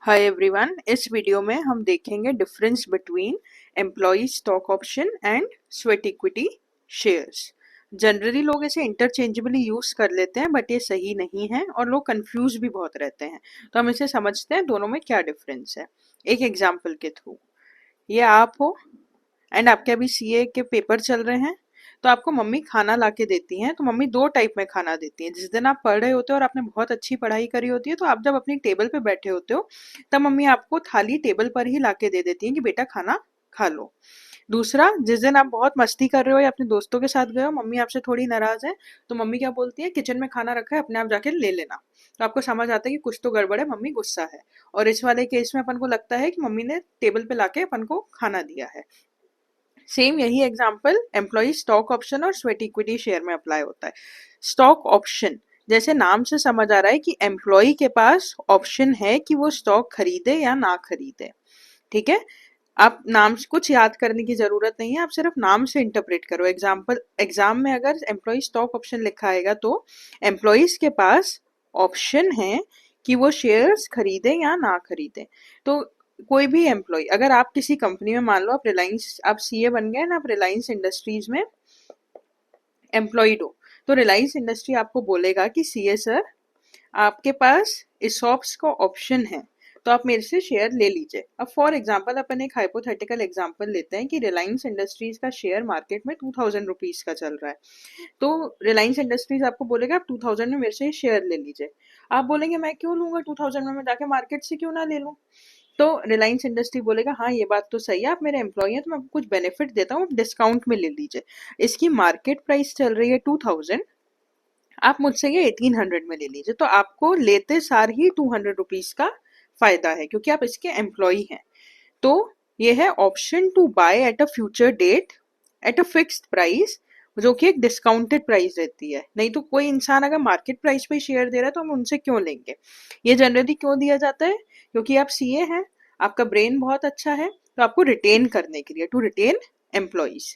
Hi everyone, इस video में हम देखेंगे difference between employ stock option and sweat equity shares. Generally लोग इसे इंटरचेंजेबली यूज कर लेते हैं बट ये सही नहीं है और लोग कंफ्यूज भी बहुत रहते हैं। तो हम इसे समझते हैं दोनों में क्या डिफरेंस है एक एग्जाम्पल के थ्रू। ये आप हो एंड आपके अभी सीए के पेपर चल रहे हैं, तो आपको मम्मी खाना ला के देती हैं। तो मम्मी दो टाइप में खाना देती हैं। जिस दिन आप पढ़ रहे होते हो और आपने बहुत अच्छी पढ़ाई करी होती है, तो आप जब अपनी टेबल पे बैठे होते हो तब मम्मी आपको थाली टेबल पर ही ला के दे देती हैं कि बेटा खाना खा लो। दूसरा, जिस दिन आप बहुत मस्ती कर रहे हो या अपने दोस्तों के साथ गए हो, मम्मी आपसे थोड़ी नाराज है, तो मम्मी क्या बोलती है, किचन में खाना रखा है, अपने आप जाके ले लेना। तो आपको समझ आता है कि कुछ तो गड़बड़ है, मम्मी गुस्सा है। और इस वाले केस में अपन को लगता है कि मम्मी ने टेबल पे लाके अपन को खाना दिया है। सेम यही एग्जाम्पल एम्प्लॉय स्टॉक ऑप्शन और स्वेट इक्विटी शेयर में अप्लाई होता है। स्टॉक ऑप्शन, जैसे नाम से समझ आ रहा है कि एम्प्लॉय के पास ऑप्शन है कि वो स्टॉक खरीदे या ना खरीदे। ठीक है, आप नाम से कुछ याद करने की जरूरत नहीं है, आप सिर्फ नाम से इंटरप्रेट करो। एग्जाम्पल, एग्जाम में अगर एम्प्लॉय स्टॉक ऑप्शन लिखा आएगा तो एम्प्लॉयज के पास ऑप्शन है कि वो शेयर्स खरीदे या ना खरीदे। तो कोई भी एम्प्लॉय, अगर आप किसी कंपनी में, मान लो आप रिलायंस, आप सीए बन गए ना, आप रिलायंस इंडस्ट्रीज में एम्प्लॉयड हो, तो रिलायंस इंडस्ट्री आपको बोलेगा कि सीए सर, आपके पास ESOPs का ऑप्शन है, तो आप मेरे से शेयर ले लीजिए। अब फॉर एग्जाम्पल अपन एक हाइपोथेटिकल एग्जाम्पल लेते हैं कि रिलायंस इंडस्ट्रीज का शेयर मार्केट में 2000 रुपीज का चल रहा है। तो रिलायंस इंडस्ट्रीज आपको बोलेगा आप 2000 में मेरे से शेयर ले लीजिए। आप बोलेंगे मैं क्यों लूंगा 2000 में, मैं जाके मार्केट से क्यों ना ले लूं। तो रिलायंस इंडस्ट्री बोलेगा हाँ ये बात तो सही है, आप मेरे एम्प्लॉय हैं तो मैं आपको कुछ बेनिफिट देता हूँ, आप डिस्काउंट में ले लीजिए। इसकी मार्केट प्राइस चल रही है 2000, आप मुझसे ये 1800 में ले लीजिए। तो आपको लेते सार ही 200 रुपीज का फायदा है क्योंकि आप इसके एम्प्लॉय हैं। तो ये है option to buy at a future date at a fixed price, जो कि एक डिस्काउंटेड प्राइस रहती है। नहीं तो कोई इंसान अगर मार्केट प्राइस पे शेयर दे रहा है तो हम उनसे क्यों लेंगे। ये जनरली क्यों दिया जाता है, क्योंकि आप सीए हैं, आपका ब्रेन बहुत अच्छा है, तो आपको रिटेन करने के लिए, टू रिटेन एम्प्लॉयज।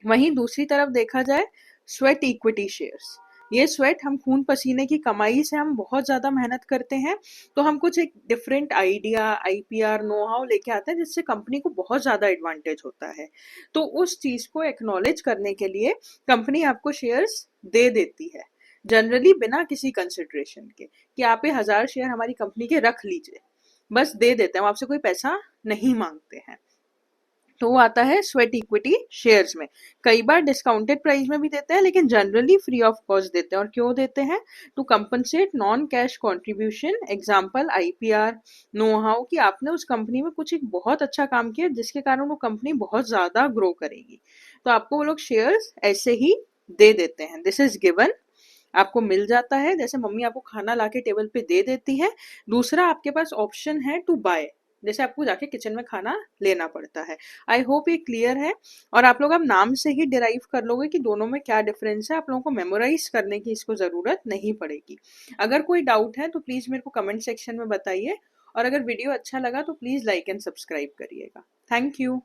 वहीं दूसरी तरफ देखा जाए स्वेट इक्विटी शेयर्स, ये स्वेट हम खून पसीने की कमाई से हम बहुत ज्यादा मेहनत करते हैं, तो हम कुछ एक different idea, IPR, know how लेके आते हैं जिससे कंपनी को बहुत ज्यादा एडवांटेज होता है। तो उस चीज को एक्नॉलेज करने के लिए कंपनी आपको शेयर्स दे देती है, जनरली बिना किसी कंसिडरेशन के, कि आप ये 1000 शेयर हमारी कंपनी के रख लीजिए। बस दे देते हैं, हम आपसे कोई पैसा नहीं मांगते हैं। तो वो आता है स्वेट इक्विटी शेयर्स में। कई बार डिस्काउंटेड प्राइस में भी देते हैं, लेकिन जनरली फ्री ऑफ कॉस्ट देते हैं। और क्यों देते हैं, to compensate non cash contribution, example IPR, know how, कि आपने उस कंपनी में कुछ एक बहुत अच्छा काम किया जिसके कारण वो कंपनी बहुत ज्यादा ग्रो करेगी, तो आपको वो लोग शेयर्स ऐसे ही दे देते हैं। दिस इज गिवन, आपको मिल जाता है, जैसे मम्मी आपको खाना ला के टेबल पे दे देती है। दूसरा, आपके पास ऑप्शन है टू बाय, जैसे आपको जाके किचन में खाना लेना पड़ता है। आई होप ये क्लियर है। और आप लोग अब नाम से ही डिराइव कर लोगे कि दोनों में क्या डिफरेंस है, आप लोगों को मेमोराइज करने की इसको जरूरत नहीं पड़ेगी। अगर कोई डाउट है तो प्लीज मेरे को कमेंट सेक्शन में बताइए, और अगर वीडियो अच्छा लगा तो प्लीज लाइक एंड सब्सक्राइब करिएगा। Thank you.